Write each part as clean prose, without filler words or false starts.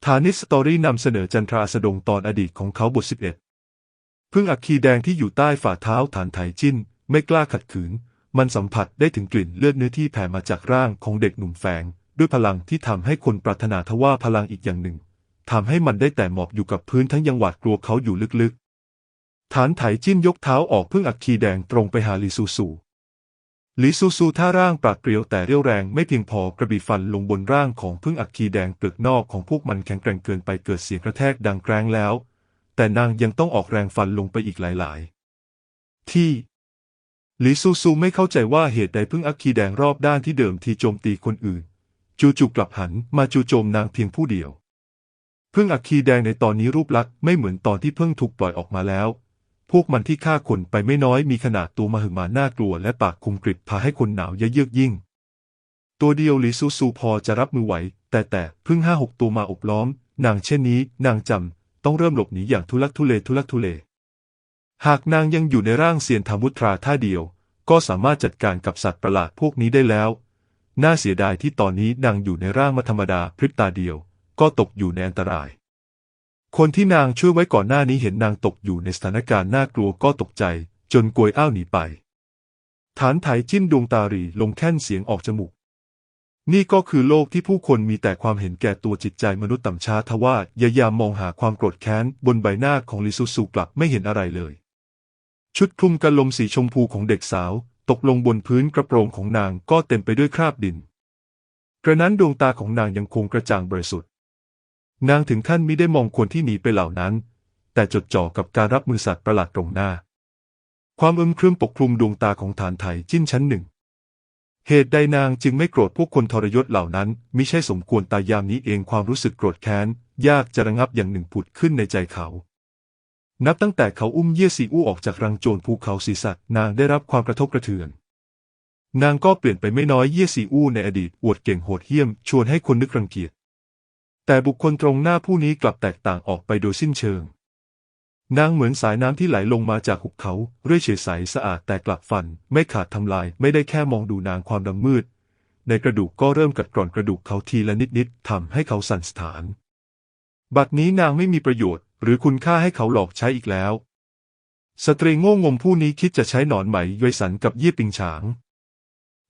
ฐานิสสตอรี่นำเสนอจันทราสดงตอนอดีตของเขาบท11พึ่งอัคคีแดงที่อยู่ใต้ฝ่าเท้าฐานไถจิ้นไม่กล้าขัดขืนมันสัมผัสได้ถึงกลิ่นเลือดเนื้อที่แผ่มาจากร่างของเด็กหนุ่มแฝงด้วยพลังที่ทำให้คนปรารถนาทว่าพลังอีกอย่างหนึ่งทำให้มันได้แต่หมอบอยู่กับพื้นทั้งยังหวาดกลัวเขาอยู่ลึกๆฐานไถจิ้นยกเท้าออกพึ่งอัคคีแดงตรงไปหาลีซูซูท่าร่างปราดเปรียวแต่เรี่ยวแรงไม่เพียงพอกระบี่ฟันลงบนร่างของพึ่งอัคคีแดงเปลือกนอกของพวกมันแข็งแกร่งเกินไปเกิดเสียงกระแทกดังแกรงแล้วแต่นางยังต้องออกแรงฟันลงไปอีกหลายๆที่ลีซูไม่เข้าใจว่าเหตุใดพึ่งอัคคีแดงรอบด้านที่เดิมทีโจมตีคนอื่นจู่ๆกลับหันมาจู่โจมนางเพียงผู้เดียวพึ่งอัคคีแดงในตอนนี้รูปลักษณ์ไม่เหมือนตอนที่เพิ่งถูกปล่อยออกมาแล้วพวกมันที่ฆ่าคนไปไม่น้อยมีขนาดตัวมหึมาน่ากลัวและปากคมกริบพาให้คนหนาวเยือกยิ่งตัวเดียวลีซูพอจะรับมือไหวแต่พึ่ง5-6ตัวมาอบล้อมนางเช่นนี้นางจำต้องเริ่มหลบหนีอย่างทุลักทุเลหากนางยังอยู่ในร่างเซียนธามุตราท่าเดียวก็สามารถจัดการกับสัตว์ประหลาดพวกนี้ได้แล้วน่าเสียดายที่ตอนนี้นางอยู่ในร่างธรรมดาพริบตาเดียวก็ตกอยู่ในอันตรายคนที่นางช่วยไว้ก่อนหน้านี้เห็นนางตกอยู่ในสถานการณ์น่ากลัวก็ตกใจจนกวยอ้าวหนีไปฐานไถจิ้นดวงตาหรี่ลงแค่นเสียงออกจมูกนี่ก็คือโลกที่ผู้คนมีแต่ความเห็นแก่ตัวจิตใจมนุษย์ต่ำช้าทว่าอย่ายามมองหาความโกรธแค้นบนใบหน้าของลีซูกลับไม่เห็นอะไรเลยชุดคลุมกันลมสีชมพูของเด็กสาวตกลงบนพื้นกระโปรงของนางก็เต็มไปด้วยคราบดินกระนั้นดวงตาของนางยังคงกระจ่างบริสุทธิ์นางถึงขั้นมิได้มองคนที่หนีไปเหล่านั้นแต่จดจ่อกับการรับมือสัตว์ประหลาดตรงหน้าความครึ้มปกคลุมดวงตาของฐานไถจิ้นชั้นหนึ่งเหตุใดนางจึงไม่โกรธพวกคนทรยศเหล่านั้นมิใช่สมควรตายยามนี้เองความรู้สึกโกรธแค้นยากจะระงับอย่างหนึ่งผุดขึ้นในใจเขานับตั้งแต่เขาอุ้มเย่ซีอู้ออกจากรังโจรภูเขาศีสัตว์นางได้รับความกระทบกระเทือนนางก็เปลี่ยนไปไม่น้อยเย่ซีอู้ในอดีตอวดเก่งโหดเหี้ยมชวนให้คนนึกรังเกียจแต่บุคคลตรงหน้าผู้นี้กลับแตกต่างออกไปโดยสิ้นเชิงนางเหมือนสายน้ำที่ไหลลงมาจากหุบเขาเรื่อยเฉยใสสะอาดแต่กลับฟันไม่ขาดทำลายไม่ได้แค่มองดูนางความดำมืดในกระดูกก็เริ่มกัดกร่อนกระดูกเขาทีละนิดทำให้เขาสั่นสะท้านบัดนี้นางไม่มีประโยชน์หรือคุณค่าให้เขาหลอกใช้อีกแล้วสตรีโง่งมผู้นี้คิดจะใช้หนอนไหมไวสันกับเย่ปิงฉาง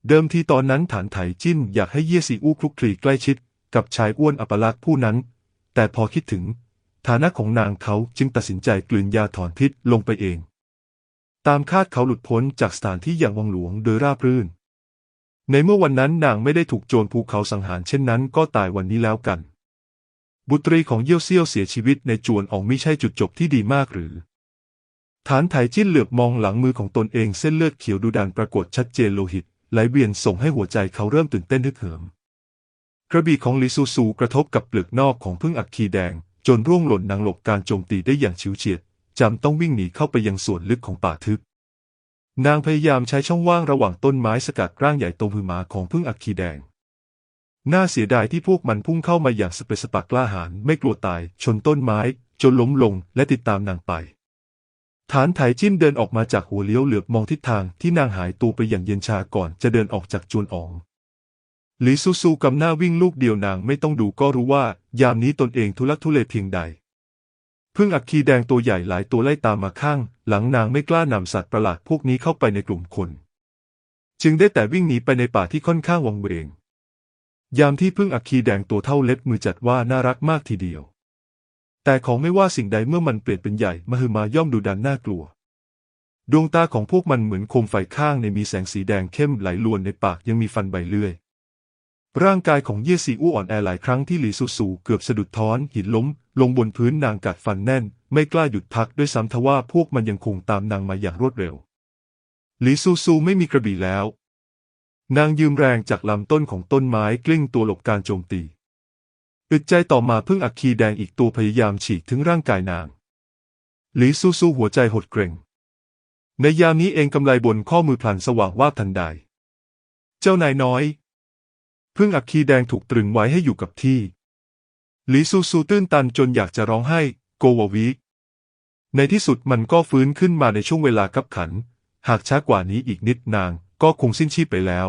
เดิมทีตอนนั้นฐานไถจิ้นอยากให้เย่ซีอู้คลุกคลีใกล้ชิดกับชายอ้วนอัปลักษณ์ผู้นั้นแต่พอคิดถึงฐานะของนางเขาจึงตัดสินใจกลืนยาถอนพิษลงไปเองตามคาดเขาหลุดพ้นจากสถานที่อย่างวังหลวงโดยราบรื่นในเมื่อวันนั้นนางไม่ได้ถูกโจรภูเขาสังหารเช่นนั้นก็ตายวันนี้แล้วกันบุตรีของเยี่ยวเซี่ยวเสียชีวิตในจวนอองไม่ใช่จุดจบที่ดีมากหรือฐานไถจิ้นเหลือบมองหลังมือของตนเองเส้นเลือดเขียวดุดันปรากฏชัดเจนโลหิตไหลเวียนส่งให้หัวใจเขาเริ่มตื่นเต้นฮึกเหิมกระบี่ของลีซูกระทบกับเปลือกนอกของพึ่งอัคคีแดงจนร่วงหล่นนางหลบการโจมตีได้อย่างฉิวเฉียดจำต้องวิ่งหนีเข้าไปยังส่วนลึกของป่าทึบนางพยายามใช้ช่องว่างระหว่างต้นไม้สกัดร่างใหญ่โตมือหมาของพึ่งอัคคีแดงน่าเสียดายที่พวกมันพุ่งเข้ามาอย่างสเปซสปะกล้าหาญไม่กลัวตายชนต้นไม้จนล้มลงและติดตามนางไปฐานไถจิ้นเดินออกมาจากหัวเลี้ยวเหลือบมองทิศทางที่นางหายตัวไปอย่างเย็นชาก่อนจะเดินออกจากจวนอ๋องลีซูกำหน้าวิ่งลูกเดียวนางไม่ต้องดูก็รู้ว่ายามนี้ตนเองทุลักทุเลเพียงใดพึ่งอัคคีแดงตัวใหญ่หลายตัวไล่ตามมาข้างหลังนางไม่กล้านำสัตว์ประหลาดพวกนี้เข้าไปในกลุ่มคนจึงได้แต่วิ่งหนีไปในป่าที่ค่อนข้างวังเวงยามที่พึ่งอัคคีแดงตัวเท่าเล็บมือจัดว่าน่ารักมากทีเดียวแต่ของไม่ว่าสิ่งใดเมื่อมันเปลี่ยนเป็นใหญ่มหึมาย่อมดุดันน่ากลัวดวงตาของพวกมันเหมือนโคมไฟข้างในมีแสงสีแดงเข้มไหลลวนในปากยังมีฟันใบเลื่อยร่างกายของเย่ซีอู้อ่อนแอหลายครั้งที่ลีซูเกือบสะดุดท้อนหินล้มลงบนพื้นนางกัดฟันแน่นไม่กล้าหยุดพักด้วยซ้ำทว่าพวกมันยังคงตามนางมาอย่างรวดเร็วลีซูไม่มีกระบี่แล้วนางยืมแรงจากลำต้นของต้นไม้กลิ้งตัวหลบการโจมตีอึดใจต่อมาพึ่งอัคคีแดงอีกตัวพยายามฉีกถึงร่างกายนางลีซูหัวใจหดเกร็งในยามนี้เองกำไลบนข้อมือพลันสว่างวาบทันใดเจ้านายน้อยพึ่งอัคคีแดงถูกตรึงไว้ให้อยู่กับที่ลีซูตื้นตันจนอยากจะร้องไห้โกวาวิในที่สุดมันก็ฟื้นขึ้นมาในช่วงเวลาคับขันหากช้ากว่านี้อีกนิดนางก็คงสิ้นชีพไปแล้ว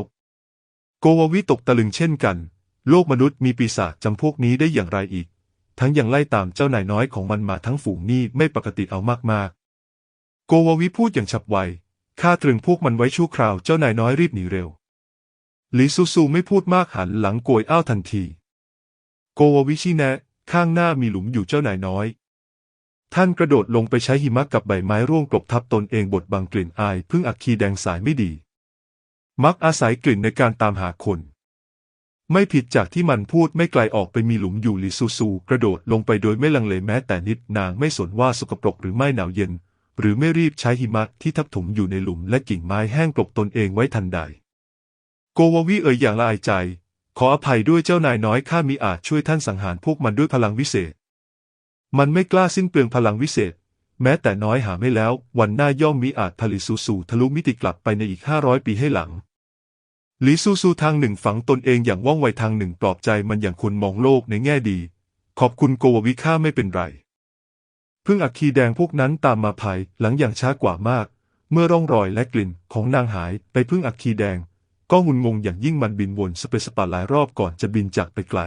โกวาวิตกตะลึงเช่นกันโลกมนุษย์มีปีศาจจำพวกนี้ได้อย่างไรอีก ทั้งยังไล่ตามเจ้านายน้อยของมันมาทั้งฝูงนี่ไม่ปกติเอามากๆโกวาวิพูดอย่างฉับไวข้าตรึงพวกมันไว้ชั่วคราวเจ้านายน้อยรีบหนีเร็วหลีซูซูไม่พูดมากหันหลังโกยอ้าวทันทีโกวาวิชี้แนะข้างหน้ามีหลุมอยู่เจ้านายน้อยท่านกระโดดลงไปใช้หิมะกับใบไม้ร่วงกลบทับตนเองบดบังกลิ่นอายพึ่งอัคคีแดงสายไม่ดีมักอาศัยกลิ่นในการตามหาคนไม่ผิดจากที่มันพูดไม่ไกลออกไปมีหลุมอยู่หลีซูซูกระโดดลงไปโดยไม่ลังเลแม้แต่นิดนางไม่สนว่าสกปรกหรือไม่หนาวเย็นหรือไม่รีบใช้หิมะที่ทับถมอยู่ในหลุมและกิ่งไม้แห้งกลบตนเองไว้ทันใดโกวาวิอย่างละอายใจขออภัยด้วยเจ้านายน้อยข้ามิอาจช่วยท่านสังหารพวกมันด้วยพลังวิเศษมันไม่กล้าสิ้นเปลืองพลังวิเศษแม้แต่น้อยหาไม่แล้ววันหน้าย่อมมิอาจผลิตซูทะลุมิติกลับไปในอีก500 ปีให้หลังหลีซูทางหนึ่งฝังตนเองอย่างว่องไวทางหนึ่งปลอบใจมันอย่างคนมองโลกในแง่ดีขอบคุณโกวาวิข้าไม่เป็นไรพึ่งอัคคีแดงพวกนั้นตามมาภายหลังอย่างช้ากว่ามากเมื่อร่องรอยและกลิ่นของนางหายไปพึ่งอัคคีแดงก็งุนงงอย่างยิ่งมันบินวนสเปซปาหลายรอบก่อนจะบินจากไปไกล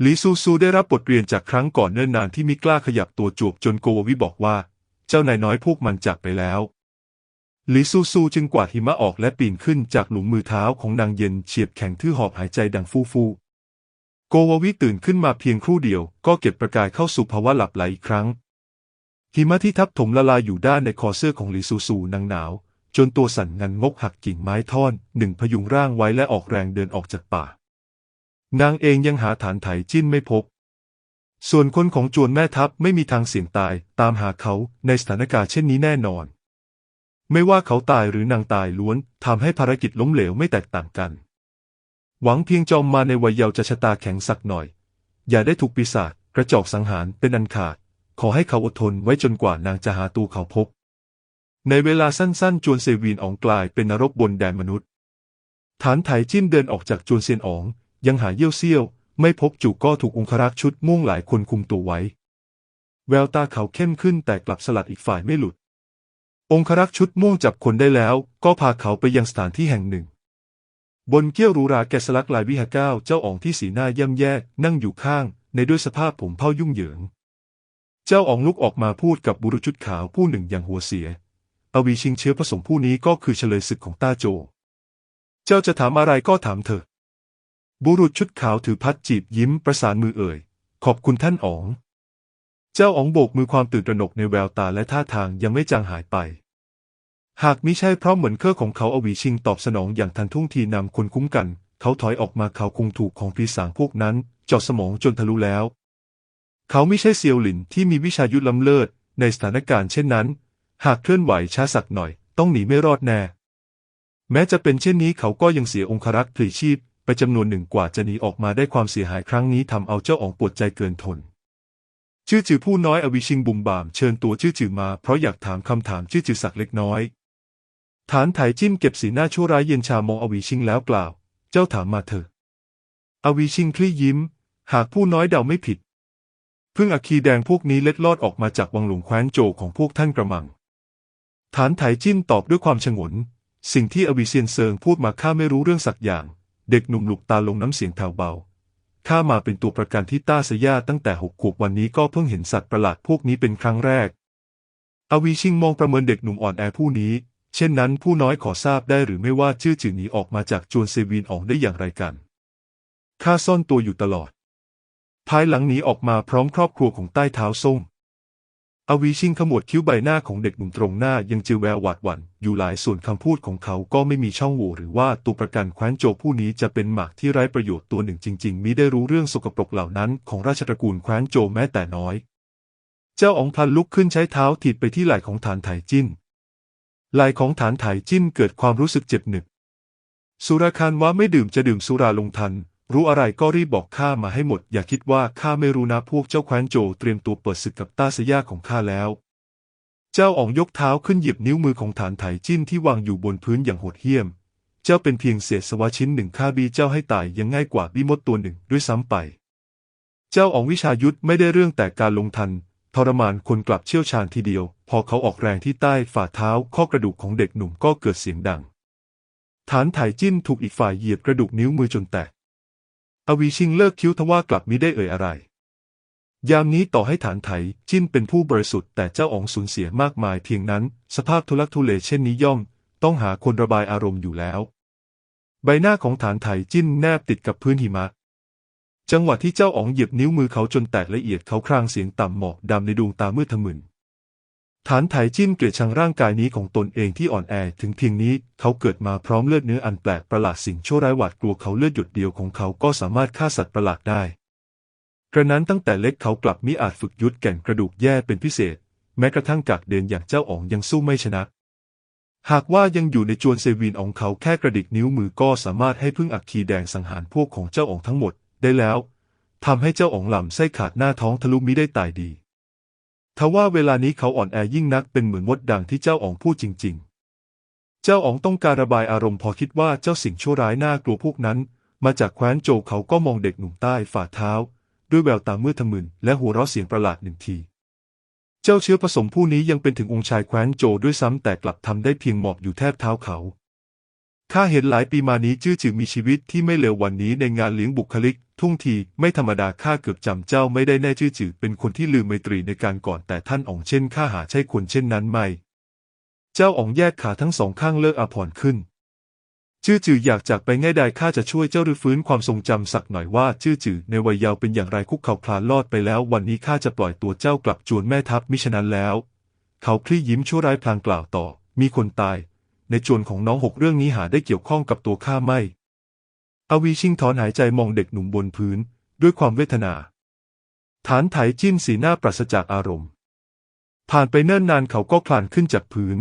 หลีซูได้รับบทเรียนจากครั้งก่อนเนิ่นนานที่มิกล้าขยับตัวจวบจนโกวาวิบอกว่าเจ้านายน้อยพวกมันจากไปแล้วหลีซูจึงกวาดหิมะออกและปีนขึ้นจากหลุมมือเท้าของนางเย็นเฉียบแข็งทื่อหอบหายใจดังฟูโกวาวิตื่นขึ้นมาเพียงครู่เดียวก็เก็บประกายเข้าสู่ภาวะหลับไหลอีกครั้งหิมะที่ทับถมละลายอยู่ด้านในคอเสื้อของหลีซูนางหนาวจนตัวสั่นงันงกหักกิ่งไม้ท่อนหนึ่งพยุงร่างไว้และออกแรงเดินออกจากป่านางเองยังหาฐานไถจิ้นไม่พบส่วนคนของจวนแม่ทัพไม่มีทางเสี่ยงตายตามหาเขาในสถานการณ์เช่นนี้แน่นอนไม่ว่าเขาตายหรือนางตายล้วนทำให้ภารกิจล้มเหลวไม่แตกต่างกันหวังเพียงจอมมาในวัยเยาว์จะชะตาแข็งสักหน่อยอย่าได้ถูกปีศาจกระจอกสังหารเป็นอันขาดขอให้เขาอดทนไว้จนกว่านางจะหาตัวเขาพบในเวลาสั้นๆจวนเซวีนอ๋องกลายเป็นนรกบนแดนมนุษย์ฐานไถจิ้นเดินออกจากจวนเซียนอ๋องยังหาเยี่ยวเซี่ยวไม่พบจู่ก็ถูกองครักษ์ชุดม่วงหลายคนคุมตัวไว้แววตาเขาเข้มขึ้นแต่กลับสลัดอีกฝ่ายไม่หลุดองครักษ์ชุดม่วงจับคนได้แล้วก็พาเขาไปยังสถานที่แห่งหนึ่งบนเกี้ยวรูราแกะสลักลายวิหาก้าวเจ้าอ๋องที่สีหน้าย่ำแย่นั่งอยู่ข้างในด้วยสภาพผมเผ้ายุ่งเหยิงเจ้าอ๋องลุกออกมาพูดกับบุรุษชุดขาวผู้หนึ่งอย่างหัวเสียอวีชิงเชื้อผสมผู้นี้ก็คือเฉลยศึกของต้าโจเจ้าจะถามอะไรก็ถามเถอะบุรุษชุดขาวถือพัดจีบยิ้มประสานมือขอบคุณท่านอ๋องเจ้าอ๋องโบกมือความตื่นตระหนกในแววตาและท่าทางยังไม่จางหายไปหากมิใช่เพราะเหมือนเครือของเขาอวีชิงตอบสนองอย่างทันท่วงทีนำคนคุ้มกันเขาถอยออกมาเขาคงถูกของปีศาจพวกนั้นเจาะสมองจนทะลุแล้วเขาไม่ใช่เซียวหลินที่มีวิชายุทธล้ำเลิศในสถานการณ์เช่นนั้นหากเคลื่อนไหวช้าสักหน่อยต้องหนีไม่รอดแน่แม้จะเป็นเช่นนี้เขาก็ยังเสียองครักษ์พลีชีพไปจำนวนหนึ่งกว่าจะหนีออกมาได้ความเสียหายครั้งนี้ทำเอาเจ้าอ๋องปวดใจเกินทนชื่อจือผู้น้อยอวิชิงบุมบามเชิญตัวชื่อจือมาเพราะอยากถามคำถามชื่อจือสักเล็กน้อยฐานไถจิ้มเก็บสีหน้าชั่วร้ายเย็นชามองอวิชิงแล้วกล่าวเจ้าถามมาเถอะอวิชิงคลี่ยิ้มหากผู้น้อยเดาไม่ผิดพึ่งอัคคีแดงพวกนี้เล็ดลอดออกมาจากวังหลวงแคว้นโจวของพวกท่านกระมังฐานไถจิ้นตอบด้วยความฉงนสิ่งที่อวิเซียนเซิงพูดมาข้าไม่รู้เรื่องสักอย่างเด็กหนุ่มหลุกตาลงน้ำเสียงแผ่วเบาข้ามาเป็นตัวประกันที่ต้าสย่าตั้งแต่6 ขวบวันนี้ก็เพิ่งเห็นสัตว์ประหลาดพวกนี้เป็นครั้งแรกอวิชิงมองประเมินเด็กหนุ่มอ่อนแอผู้นี้เช่นนั้นผู้น้อยขอทราบได้หรือไม่ว่าชื่อจื่อหนีออกมาจากจวนเซวีนอ๋องได้อย่างไรกันข้าซ่อนตัวอยู่ตลอดภายหลังหนีออกมาพร้อมครอบครัวของใต้เท้าส้มอวีชิงขมวดคิ้วใบหน้าของเด็กหนุ่มตรงหน้ายังเจือแววหวาดหวั่นอยู่หลายส่วนคำพูดของเขาก็ไม่มีช่องโหว่หรือว่าตัวประกันแคว้นโจวผู้นี้จะเป็นหมากที่ไร้ประโยชน์ตัวหนึ่งจริงๆมิได้รู้เรื่องสกปรกเหล่านั้นของราชตระกูลแคว้นโจวแม้แต่น้อยเจ้าอ๋องพลันลุกขึ้นใช้เท้าถีบไปที่ไหล่ของฐานไถจิ้นไหล่ของฐานไถจิ้นเกิดความรู้สึกเจ็บหนึบสุราคารว่าไม่ดื่มจะดื่มสุราลงทันรู้อะไรก็รีบบอกข้ามาให้หมดอย่าคิดว่าข้าไม่รู้นะพวกเจ้าแคว้นโจวเตรียมตัวเปิดศึกกับต้าสย่าของข้าแล้วเจ้าอ๋องยกเท้าขึ้นเหยียบนิ้วมือของฐานไถจิ้นที่วางอยู่บนพื้นอย่างโหดเหี้ยมเจ้าเป็นเพียงเศษสวะชิ้นหนึ่งข้าบีเจ้าให้ตายยังง่ายกว่าบีมดตัวหนึ่งด้วยซ้ำไปเจ้าอ๋องวิชายุทธไม่ได้เรื่องแต่การลงทันทรมานคนกลับเชี่ยวชาญทีเดียวพอเขาออกแรงที่ใต้ฝ่าเท้าข้อกระดูกของเด็กหนุ่มก็เกิดเสียงดังฐานไถจิ้นถูกอีกฝ่ายเหยียบกระดูกนิ้วมือจนแตกอวีชิงเลิกคิ้วทว่ากลับมิได้อะไร ยามนี้ต่อให้ฐานไถจิ้นเป็นผู้บริสุทธิ์แต่เจ้าอ๋องสูญเสียมากมายเพียงนั้นสภาพทุลักทุเลเช่นนี้ย่อมต้องหาคนระบายอารมณ์อยู่แล้วใบหน้าของฐานไถจิ้นแนบติดกับพื้นหิมะจังหวะที่เจ้าอ๋องเหยียบนิ้วมือเขาจนแตกละเอียดเขาครางเสียงต่ำหมอกดำในดวงตามืดทะมึนฐานไถจิ้นเกลียดชังร่างกายนี้ของตนเองที่อ่อนแอถึงเพียงนี้เขาเกิดมาพร้อมเลือดเนื้ออันแปลกประหลาดสิ่งชั่วร้ายหวาดกลัวเขาเลือดหยดเดียวของเขาก็สามารถฆ่าสัตว์ประหลาดได้กระนั้นตั้งแต่เล็กเขากลับมิอาจฝึกยุทธแก่นกระดูกแย่เป็นพิเศษแม้กระทั่งกากเดินอย่างเจ้าอ๋องยังสู้ไม่ชนะหากว่ายังอยู่ในจวนเซวีนของเขาแค่กระดิกนิ้วมือก็สามารถให้พึ่งอัคคีแดงสังหารพวกของเจ้าอ๋องทั้งหมดได้แล้วทำให้เจ้าอ๋องหล่ำไส้ขาดหน้าท้องทะลุมิได้ตายดีทว่าเวลานี้เขาอ่อนแอยิ่งนักเป็นเหมือนมดดังที่เจ้าอ๋องพูดจริงๆเจ้าอ๋องต้องการระบายอารมณ์พอคิดว่าเจ้าสิ่งชั่วร้ายน่ากลัวพวกนั้นมาจากแคว้นโจวเขาก็มองเด็กหนุ่มใต้ฝ่าเท้าด้วยแววตามืดทะมึนและหัวเราะเสียงประหลาดหนึ่งทีเจ้าเชื้อผสมผู้นี้ยังเป็นถึงองค์ชายแคว้นโจวด้วยซ้ำแต่กลับทำได้เพียงหมอบอยู่แทบเท้าเขาข้าเห็นหลายปีมานี้จื้อจือมีชีวิตที่ไม่เลววันนี้ในงานเลี้ยงบุคลิกทุ่งทีไม่ธรรมดาข้าเกือบจำเจ้าไม่ได้แน่จื้อจือเป็นคนที่ลืมไมตรีในการก่อนแต่ท่านอ๋องเช่นข้าหาใช่คนเช่นนั้นไหมเจ้าอ๋องแยกขาทั้งสองข้างเลิกอาภรณ์ขึ้นจื้อจืออยากจากไปง่ายใดข้าจะช่วยเจ้ารื้อฟื้นความทรงจำสักหน่อยว่าจื้อจือในวัยเยาว์เป็นอย่างไรคุกเข่าคลานลอดไปแล้ววันนี้ข้าจะปล่อยตัวเจ้ากลับจวนแม่ทัพมิฉะนั้นแล้วเขาคลี่ยิ้มชั่วร้ายพลางกล่าวต่อมีคนตายในจวนของน้อง6เรื่องนี้หาได้เกี่ยวข้องกับตัวข้าไม่อวีชิงถอนหายใจมองเด็กหนุ่มบนพื้นด้วยความเวทนาฐานไถจิ้นสีหน้าปราศจากอารมณ์ผ่านไปเนิ่นนานเขาก็คลานขึ้นจากพื้น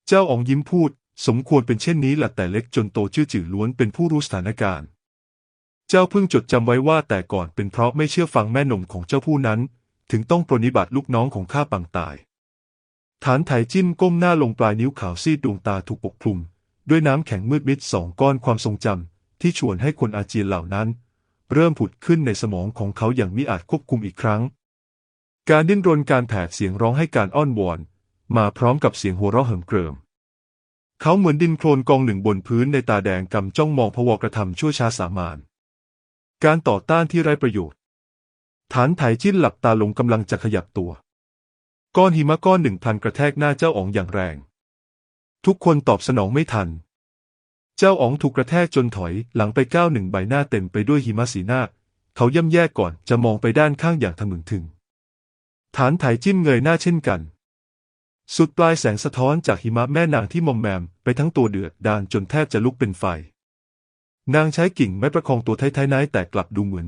เจ้าอ๋องยิ้มพูดสมควรเป็นเช่นนี้แหละแต่เล็กจนโตจื้อจื่อล้วนเป็นผู้รู้สถานการณ์เจ้าเพิ่งจดจำไว้ว่าแต่ก่อนเป็นเพราะไม่เชื่อฟังแม่นมของเจ้าผู้นั้นถึงต้องปรนนิบัติลูกน้องของข้าปางตายฐานไถจิ้นก้มหน้าลงปลายนิ้วขาวซีดดวงตาถูกปกคลุมด้วยน้ำแข็งมืดมิด2 ก้อนความทรงจำที่ชวนให้คนอาเจียนเหล่านั้นเริ่มผุดขึ้นในสมองของเขาอย่างมิอาจควบคุมอีกครั้งการดิ้นรนการแผดเสียงร้องให้การอ้อนวอนมาพร้อมกับเสียงหัวเราะเหิมเกริมเขาเหมือนดินโคลนกองหนึ่งบนพื้นในตาแดงกำจ้องมองพวกระทำชั่วช้าสามานการต่อต้านที่ไร้ประโยชน์ฐานไถจิ้นหลับตาลงกำลังจะขยับตัวก้อนหิมะก้อนหนึ่งพลันกระแทกหน้าเจ้าอ๋องอย่างแรงทุกคนตอบสนองไม่ทันเจ้าอ๋องถูกกระแทกจนถอยหลังไปก้าวหนึ่งใบหน้าเต็มไปด้วยหิมะสีหน้าเขาย่ำแย่ก่อนจะมองไปด้านข้างอย่างทะมึนถึงฐานไถจิ้นเงยหน้าเช่นกันสุดปลายแสงสะท้อนจากหิมะแม่นางที่มอมแมมไปทั้งตัวเดือดดาลจนแทบจะลุกเป็นไฟนางใช้กิ่งไม้ประคองตัวท้ายๆน้ายแต่กลับดูเหมือน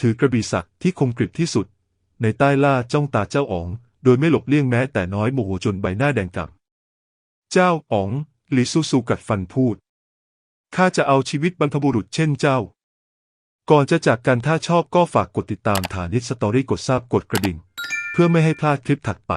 ถือกระบี่สักที่คมกริบที่สุดในใต้ล่าจ้องตาเจ้าอ๋องโดยไม่หลบเลี่ยงแม้แต่น้อยโมโหจนใบหน้าแดงกำเจ้าอ๋องหลี่ซูกัดฟันพูดข้าจะเอาชีวิตบรรพบุรุษเช่นเจ้าก่อนจะจากกันถ้าชอบก็ฝากกดติดตามฐานิชสตอรี่กดซับกดกระดิ่งเพื่อไม่ให้พลาดคลิปถัดไป